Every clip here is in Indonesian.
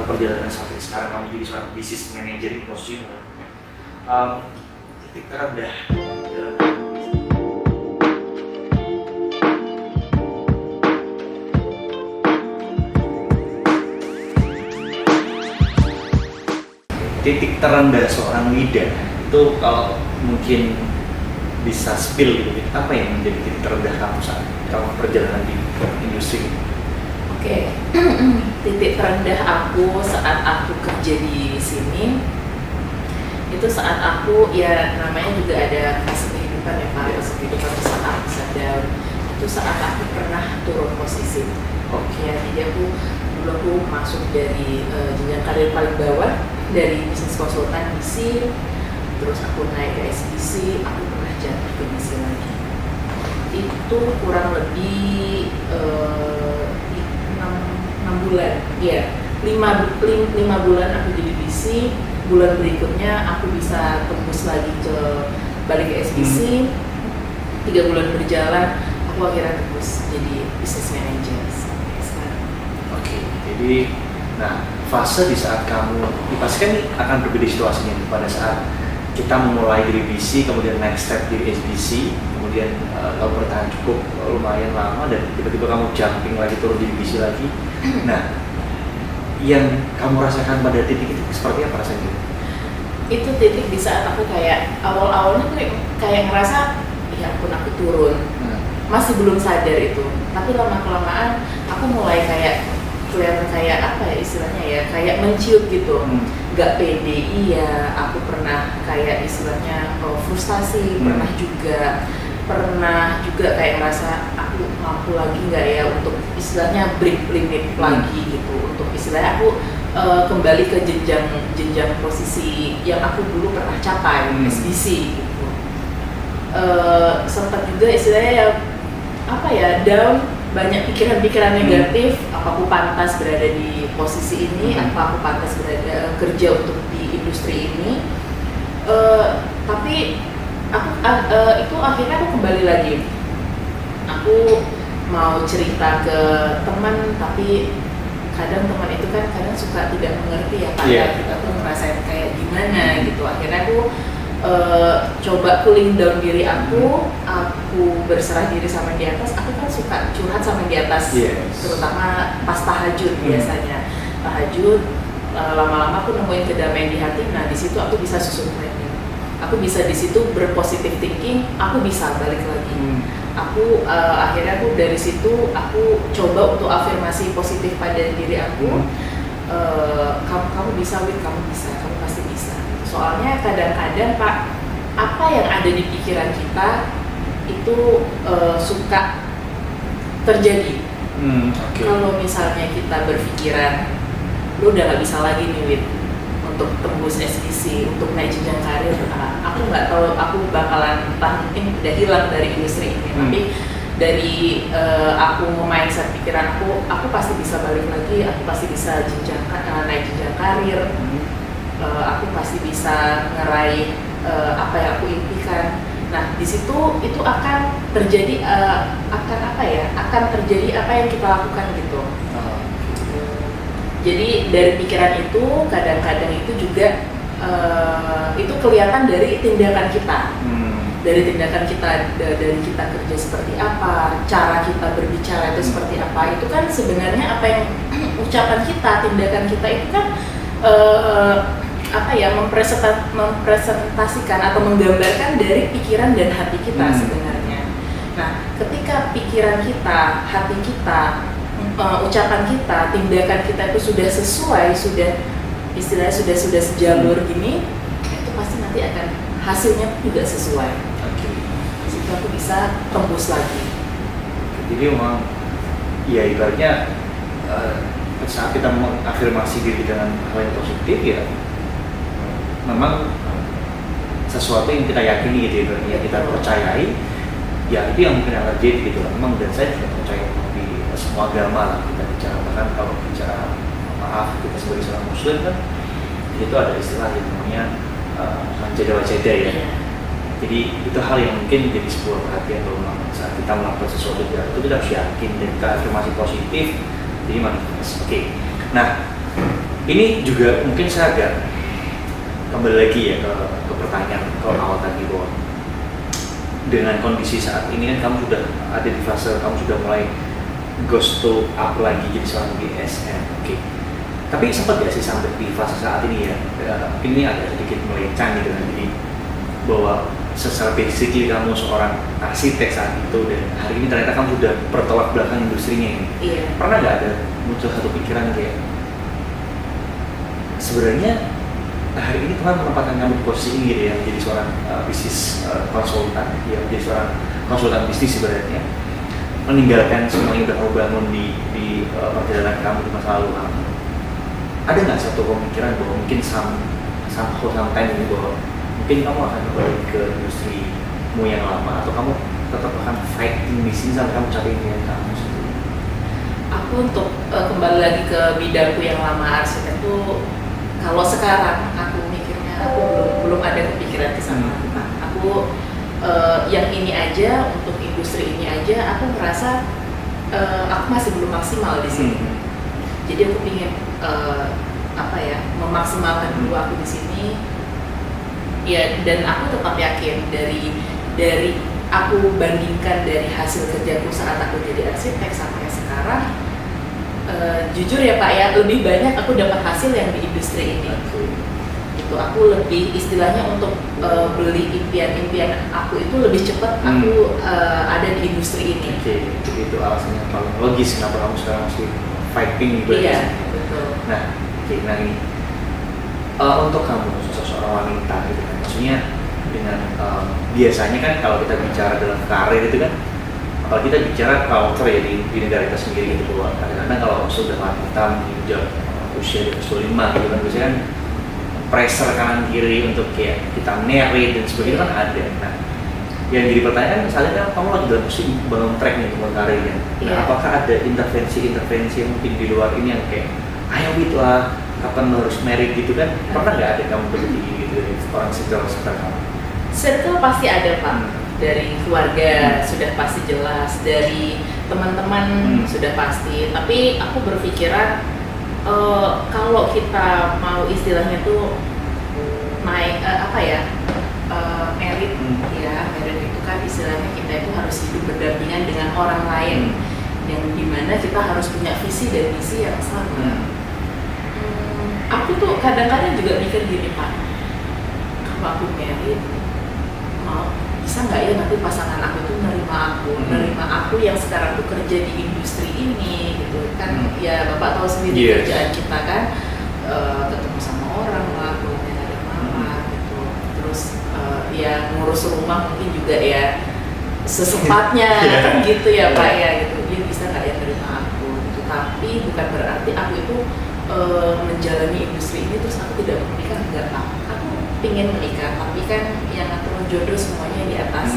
perjalanan sampai sekarang kamu jadi seorang business manager di posisimu, titik terendah dalam titik terendah seorang leader itu kalau mungkin bisa spill gitu, apa yang menjadi titik terendah kamu saat kamu perjalanan di industri ini? Oke, titik terendah aku saat aku kerja di sini itu saat aku, ya namanya juga ada fase kehidupan ya Pak, fase kehidupan saat aku sadar itu saat aku pernah turun posisi. Ya, jadi dulu aku masuk dari jenjang karir paling bawah dari bisnis konsultan BC, terus aku naik ke SBC, aku pernah jatuh ke BC lagi. Itu kurang lebih 6 bulan, ya 5 bulan aku jadi BC. Bulan berikutnya aku bisa tembus lagi balik ke SBC. 3 bulan berjalan, aku akhirnya tembus jadi business manager sampai sekarang. Oke, jadi nah fase di saat kamu dipastikan akan berbeda situasinya pada saat kita memulai dari BC, kemudian next step di SBC, kemudian kamu bertahan cukup lumayan lama dan tiba-tiba kamu jumping lagi turun di BC lagi. Nah, yang kamu rasakan pada titik itu seperti apa rasanya? Itu titik di saat aku kayak awal-awalnya kayak ngerasa ya ampun aku turun, masih belum sadar itu, tapi lama-kelamaan aku mulai kayak kelihatan kayak apa ya istilahnya ya, kayak menciut gitu, nggak pede. Iya, aku pernah kayak istilahnya frustasi, pernah juga kayak merasa aku mampu lagi nggak ya untuk istilahnya break limit lagi gitu, untuk istilahnya aku kembali ke jenjang posisi yang aku dulu pernah capai, SBC gitu. Sempat juga istilahnya ya apa ya, down, banyak pikiran-pikiran negatif, apa aku pantas berada di posisi ini, apa aku pantas berada kerja untuk di industri ini. Tapi itu akhirnya aku kembali lagi. Aku mau cerita ke teman, tapi kadang teman itu kan kadang suka tidak mengerti ya Pak, kita tuh ngerasain kayak gimana gitu. Akhirnya aku coba cooling down diri aku berserah diri sama di atas. Aku kan suka curhat sama di atas, terutama pas tahajud biasanya. Tahajud, lama-lama aku nemuin kedamaian di hati. Nah di situ aku bisa susun planning. Aku bisa di situ berpositif thinking. Aku bisa balik lagi. Aku akhirnya aku dari situ aku coba untuk afirmasi positif pada diri aku. Kamu bisa, Win, kamu bisa, kamu pasti bisa. Soalnya kadang-kadang Pak, apa yang ada di pikiran kita itu suka terjadi. Kalau misalnya kita berpikiran, lu udah gak bisa lagi nih Win untuk tembus SBC, untuk naik jenjang karir, aku nggak tahu aku bakalan mungkin udah hilang dari industri ini. Tapi dari aku mindset pikiran aku pasti bisa balik lagi, aku pasti bisa naik jenjang karir, aku pasti bisa ngeraih apa yang aku impikan. Nah di situ itu akan terjadi akan terjadi apa yang kita lakukan gitu. Jadi dari pikiran itu kadang-kadang itu juga itu kelihatan dari tindakan kita. Dari tindakan kita, dari kita kerja seperti apa, cara kita berbicara itu seperti apa. Itu kan sebenarnya apa yang ucapan kita, tindakan kita itu kan mempresentasikan atau menggambarkan dari pikiran dan hati kita sebenarnya. Nah, ketika pikiran kita, hati kita, ucapan kita, tindakan kita itu sudah sesuai, sudah istilahnya sudah sejalur gini, itu pasti nanti akan hasilnya juga sesuai. Situ aku bisa tembus lagi. Jadi memang ya ibaratnya saat kita mengafirmasi diri dengan hal yang positif ya memang sesuatu yang kita yakini gitu ya, kita percayai ya itu yang mungkin akan terjadi gitu. Memang dan saya juga percaya di semua agama lah kita bicara, bahkan kalau bicara maaf kita sebagai seorang muslim kan itu ada istilah yang namanya jada wajada ya. Jadi itu hal yang mungkin jadi sebuah perhatian kalau saat kita melakukan sesuatu itu kita harus yakin dan kita afirmasi positif jadi manifest. Nah Ini juga mungkin saya agak kembali lagi ya ke pertanyaan ke awal tadi, bahwa dengan kondisi saat ini kan kamu sudah ada di fase, kamu sudah mulai goes to up lagi jadi seorang BSN. Oke. Tapi sempat gak sih sampai di fase saat ini ya, ini agak sedikit melencang gitu kan, jadi bahwa secara basically kamu seorang arsitek saat itu, dan hari ini ternyata kamu sudah bertolak belakang industrinya ini. Iya. Pernah nggak ada muncul satu pikiran kayak, sebenarnya hari ini Tuhan menempatkan kamu di posisi ini gitu ya, menjadi seorang bisnis konsultan, ya menjadi seorang konsultan bisnis sebenarnya, meninggalkan semua yang udah kamu bangun di perjalanan kamu di masa lalu kamu. Ada nggak satu pemikiran bahwa mungkin sometime ini bahwa mungkin kamu akan kembali ke industrimu yang lama, atau kamu tetap akan fighting di sini sampai kamu capai impian kamu sendiri? Aku untuk kembali lagi ke bidangku yang lama, arsitek tuh, kalau sekarang aku mikirnya aku belum ada kepikiran ke sana. Aku yang ini aja, untuk industri ini aja aku merasa aku masih belum maksimal di sini. Jadi aku ingin memaksimalkan dulu aku di sini. Ya, dan aku tetap yakin dari aku bandingkan dari hasil kerjaku saat aku jadi arsitek sampai sekarang, jujur ya Pak ya, lebih banyak aku dapat hasil yang di industri ini. Itu aku lebih istilahnya untuk beli impian-impian aku itu lebih cepat aku ada di industri ini. Oke, itu alasannya paling logis kenapa kamu sekarang masih fighting gitu. Iya, betul. Nah, nah ini untuk kamu seorang wanita gitu kan, maksudnya dengan biasanya kan kalau kita bicara dalam karir itu kan, kalau kita bicara culture ya di negara kita sendiri gitu, bahwa kadang-kadang kalau sudah wanita menginjak usia di 25 gitu kan, biasanya kan pressure kanan kiri untuk kayak kita married dan sebagainya kan ada. Nah, yang jadi pertanyaan misalnya kan kamu lagi dalam musim bangun track nih untuk karirnya. Nah, apakah ada intervensi yang mungkin di luar ini yang kayak ayo gitu lah, kapan lo harus married gitu kan? Pernah nggak ada kamu begitu gitu dari orang sekitar kamu? Circle pasti ada Pak. Dari keluarga sudah pasti jelas, dari teman-teman sudah pasti. Tapi aku berpikiran kalau kita mau istilahnya tuh naik merit ya, merit itu kan istilahnya kita itu harus hidup berdampingan dengan orang lain, yang dimana kita harus punya visi dan misi yang sama. Aku tuh kadang-kadang juga mikir gini Pak, kalau aku merit, bisa nggak ya nanti pasangan aku tuh nerima aku yang sekarang tuh kerja di industri ini gitu kan. Ya Bapak tahu sendiri kerjaan kita kan ketemu sama orang lah, kemudian ada mama gitu, terus ya ngurus rumah mungkin juga ya sesempatnya kan gitu ya Pak ya gitu. Dia bisa nggak ya nerima aku gitu. Tapi bukan berarti aku itu menjalani industri ini terus aku tidak menikah, enggak Pak. Aku pingin menikah, tapi kan yang ngatur jodoh semuanya di atas.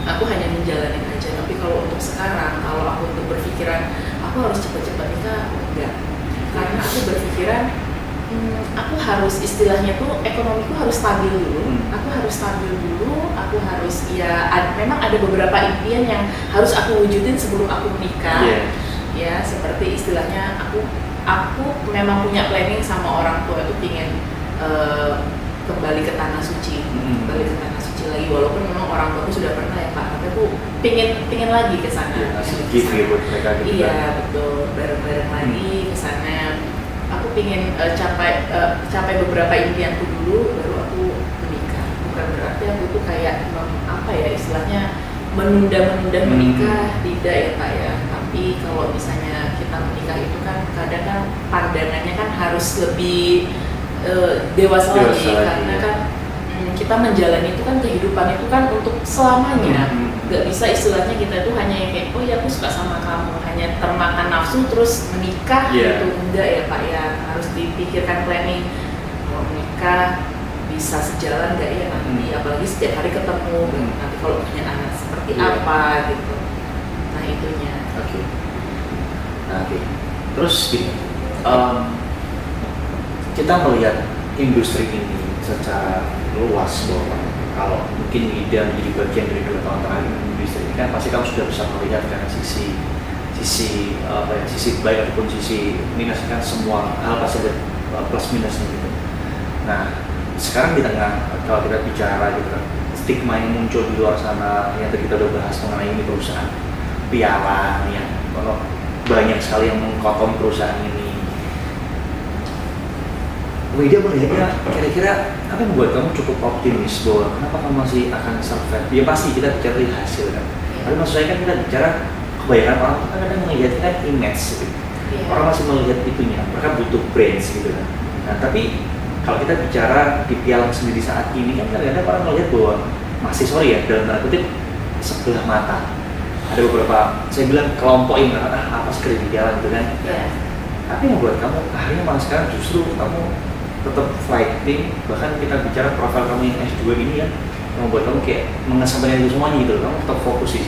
Aku hanya menjalani aja. Tapi kalau untuk sekarang, kalau aku untuk berpikiran aku harus cepat-cepat nikah, enggak. Karena aku berpikiran aku harus istilahnya tuh ekonomiku harus stabil dulu. Aku harus stabil dulu. Aku harus memang ada beberapa impian yang harus aku wujudin sebelum aku menikah. Ya seperti istilahnya aku memang punya planning sama orang tua itu pingin kembali ke tanah suci, lagi, walaupun memang orang tua sudah pernah ya Pak, tapi aku pingin lagi ke sana. Iya betul, bareng-bareng lagi ke sana. Aku pingin capai beberapa impianku dulu, baru aku menikah. Bukan berarti aku tuh kayak istilahnya menunda menikah, tidak ya Pak ya. Tapi kalau misalnya kita menikah itu kan kadang kan pandangannya kan harus lebih dewasa lagi, karena kan kita menjalani itu kan kehidupan itu kan untuk selamanya. Gak bisa istilahnya kita itu hanya yang kayak oh ya aku suka sama kamu, hanya termakan nafsu terus menikah gitu. Enggak ya Pak ya, harus dipikirkan planning. Kalau menikah bisa sejalan gak ya nanti, apalagi setiap hari ketemu, nanti kalau punya anak seperti apa gitu. Nah itunya. Oke. Terus gini, kita melihat industri ini secara luas, bahwa kalau mungkin Ida menjadi bagian dari 2 tahun terakhir industri ini kan pasti kamu sudah bisa melihat kan sisi sisi sisi baik ataupun sisi minus, kan semua hal pasti ada plus minusnya gitu. Nah sekarang di tengah kalau kita bicara gitu kan, stigma yang muncul di luar sana yang tadi kita udah bahas mengenai ini perusahaan pialang yang kalau banyak sekali yang mengkotom perusahaan ini. Widya melihatnya kira-kira apa yang membuat kamu cukup optimis bahwa kenapa kamu masih akan survive? Ya pasti kita bicara dari hasil kan. Tapi maksud saya kan kita bicara kebanyakan orang kan kadang melihat kan image gitu. Orang masih melihat itunya, mereka butuh brands gitu kan. Nah tapi kalau kita bicara di pialang sendiri saat ini kan kadang-kadang orang melihat bahwa masih sorry ya dalam tanda kutip sebelah mata. Ada beberapa, saya bilang kelompok yang apa sih di pialang gitu kan. Tapi yang buat kamu akhirnya malah sekarang justru kamu tetap fighting, bahkan kita bicara profil kamu yang S2 ini ya, yang membuat kamu kayak mengesampaikan itu semuanya gitu, kamu tetap fokus sih.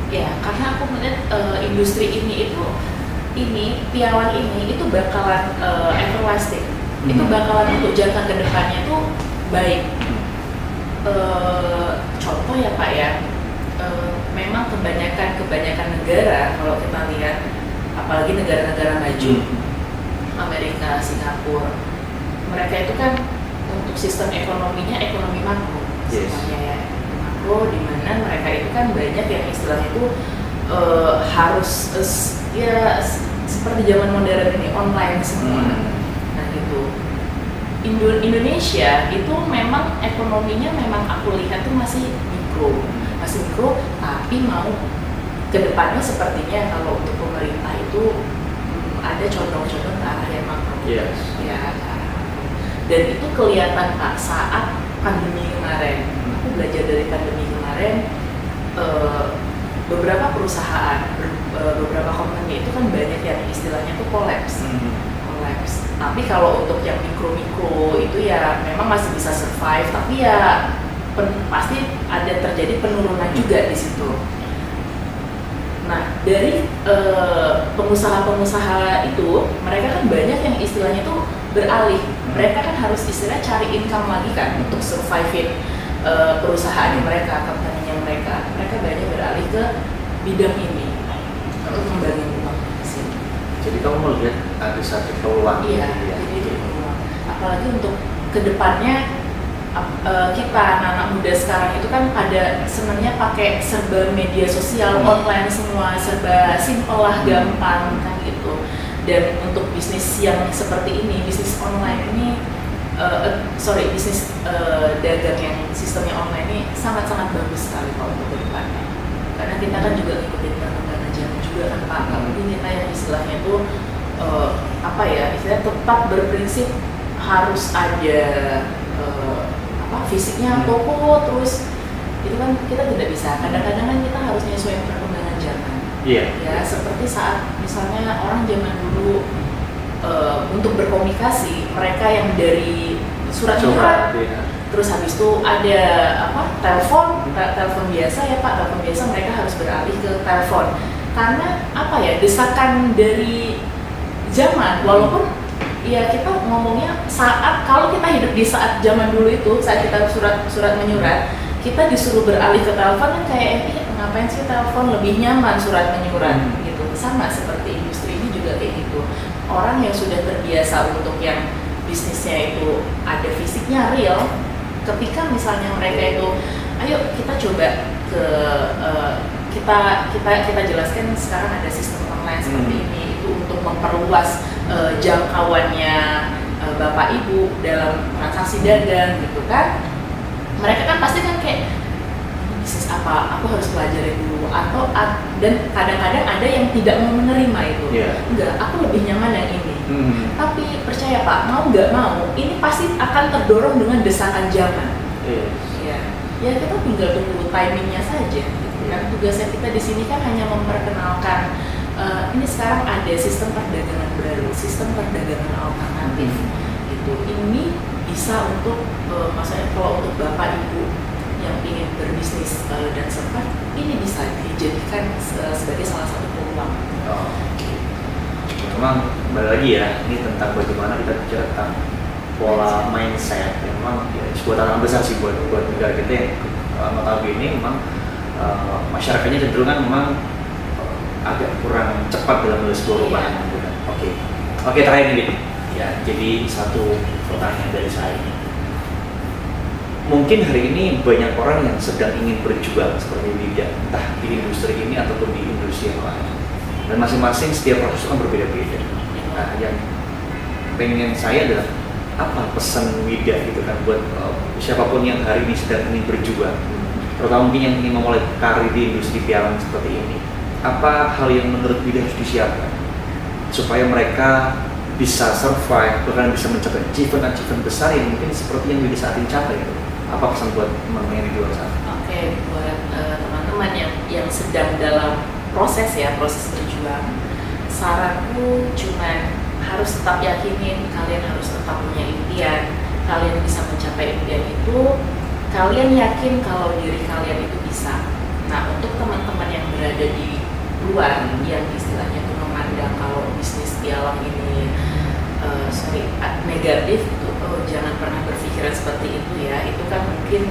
Ya, karena aku melihat industri ini pialang ini itu bakalan everlasting, itu bakalan untuk jangka kedepannya itu baik. Contoh ya Pak ya, memang kebanyakan negara kalau kita lihat, apalagi negara-negara maju, Amerika, Singapura, mereka itu kan untuk sistem ekonominya ekonomi makro, semuanya ya makro, di mana mereka itu kan banyak yang istilahnya itu harus ya seperti zaman modern ini online semua. Nah gitu. Indonesia itu memang ekonominya memang aku lihat tuh masih mikro, tapi mau kedepannya sepertinya kalau untuk pemerintah itu ada condong-condong ke arah yang makro. Yes. Ya. Dan itu kelihatan Pak saat pandemi kemarin. Aku belajar dari pandemi kemarin, beberapa perusahaan, beberapa company itu kan banyak yang istilahnya tuh collapse. Tapi kalau untuk yang mikro itu ya memang masih bisa survive, tapi ya pasti ada terjadi penurunan juga di situ. Nah dari pengusaha-pengusaha itu, mereka kan banyak yang istilahnya tuh beralih, mereka kan harus istilahnya cari income lagi kan untuk survive perusahaan mereka, company-nya mereka banyak beralih ke bidang ini untuk membangun uang di sini. Jadi kamu melihat ada satu peluang. Iya, jadi itu peluang. Apalagi untuk kedepannya kita anak-anak muda sekarang itu kan pada senangnya pakai serba media sosial, online semua, serba simple lah, gampang kan gitu. Dan untuk bisnis yang seperti ini, bisnis online ini, bisnis dagang yang sistemnya online ini sangat-sangat bagus sekali kalau untuk kedepannya. Karena kita kan juga ngikutin perkembangan zaman juga kan Pak. Mungkin kita yang istilahnya itu istilahnya tetap berprinsip harus ada fisiknya toko, terus itu kan kita tidak bisa. Kadang-kadang kan kita harus menyesuaikan perkembangan zaman. Ya seperti saat misalnya orang zaman dulu untuk berkomunikasi, mereka yang dari surat, terus habis itu ada telepon biasa ya Pak, telepon biasa, mereka harus beralih ke telepon karena desakan dari zaman. Walaupun ya kita ngomongnya kalau kita hidup di saat zaman dulu itu, saat kita surat menyurat, kita disuruh beralih ke telepon kan kayak ngapain sih telepon, lebih nyaman surat menyurat gitu. Sama seperti industri ini juga kayak gitu. Orang yang sudah terbiasa untuk yang bisnisnya itu ada fisiknya real, ketika misalnya mereka itu ayo kita coba ke kita jelaskan sekarang ada sistem online seperti ini, itu untuk memperluas jangkauannya Bapak Ibu dalam transaksi dagang gitu kan. Mereka kan pasti kan kayak bisnis apa, aku harus pelajari dulu, dan kadang-kadang ada yang tidak mau menerima itu. Enggak, aku lebih nyaman yang ini. Tapi percaya Pak, mau nggak mau, ini pasti akan terdorong dengan desakan zaman. Ya kita tinggal tunggu timingnya saja. Gitu kan. Tugasnya kita di sini kan hanya memperkenalkan ini sekarang ada sistem perdagangan baru, sistem perdagangan alternatif. Gitu. Ini bisa untuk maksudnya kalau untuk Bapak Ibu yang ingin berbisnis dan survive, ini bisa dijadikan sebagai salah satu peluang. Memang balik lagi ya, ini tentang bagaimana kita bicara tentang pola mindset. Memang ya, sebuah tantangan besar sih buat negara kita yang notabene memang masyarakatnya cenderung kan memang agak kurang cepat dalam melihat sebuah perubahan. Oke, terakhir nih, ya. Jadi satu pertanyaan dari saya. Mungkin hari ini banyak orang yang sedang ingin berjuang seperti Widya, entah di industri ini ataupun di industri yang lain. Dan masing-masing setiap proses kan berbeda-beda. Nah, yang pengen saya adalah apa pesan Widya gitu kan buat siapapun yang hari ini sedang ingin berjuang, terutama mungkin yang ingin memulai karir di industri pialang seperti ini. Apa hal yang menurut Widya harus disiapkan supaya mereka bisa survive, bahkan bisa mencapai achievement besar yang mungkin seperti yang Widya saat ini capai gitu. Apa pesan buat teman-teman yang di luar sana? Oke, buat teman-teman yang sedang dalam proses berjuang, saranku cuman harus tetap yakinin kalian harus tetap punya impian, kalian bisa mencapai impian itu, kalian yakin kalau diri kalian itu bisa. Nah, untuk teman-teman yang berada di luar yang istilahnya itu memandang kalau bisnis pialang ini negatif, jangan pernah berpikiran seperti itu ya. Itu kan mungkin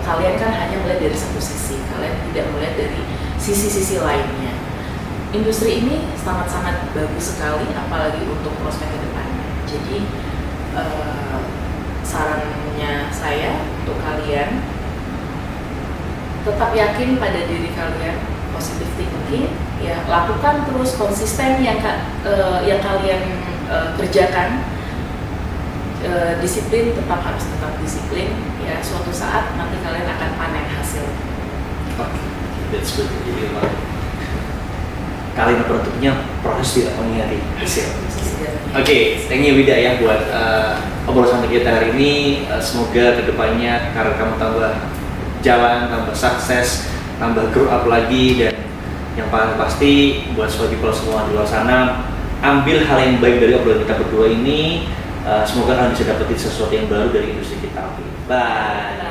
kalian kan hanya melihat dari satu sisi, kalian tidak melihat dari sisi-sisi lainnya. Industri ini sangat-sangat bagus sekali, apalagi untuk prospek ke depannya. Jadi sarannya saya untuk kalian tetap yakin pada diri kalian, positive thinking, ya lakukan terus konsisten yang kalian kerjakan. Disiplin tetap harus disiplin, ya suatu saat nanti kalian akan panen hasil. That's good. Jadi kalimat penutupnya proses tidak mengkhianati hasil. Oke, thank you Widya ya buat obrolan kita hari ini. Semoga kedepannya karir kamu tambah jalan, tambah sukses, tambah grow up lagi, dan yang paling pasti buat sobat people semua di luar sana, ambil hal yang baik dari obrolan kita berdua ini. Semoga kalian bisa dapetin sesuatu yang baru dari industri kita. Bye.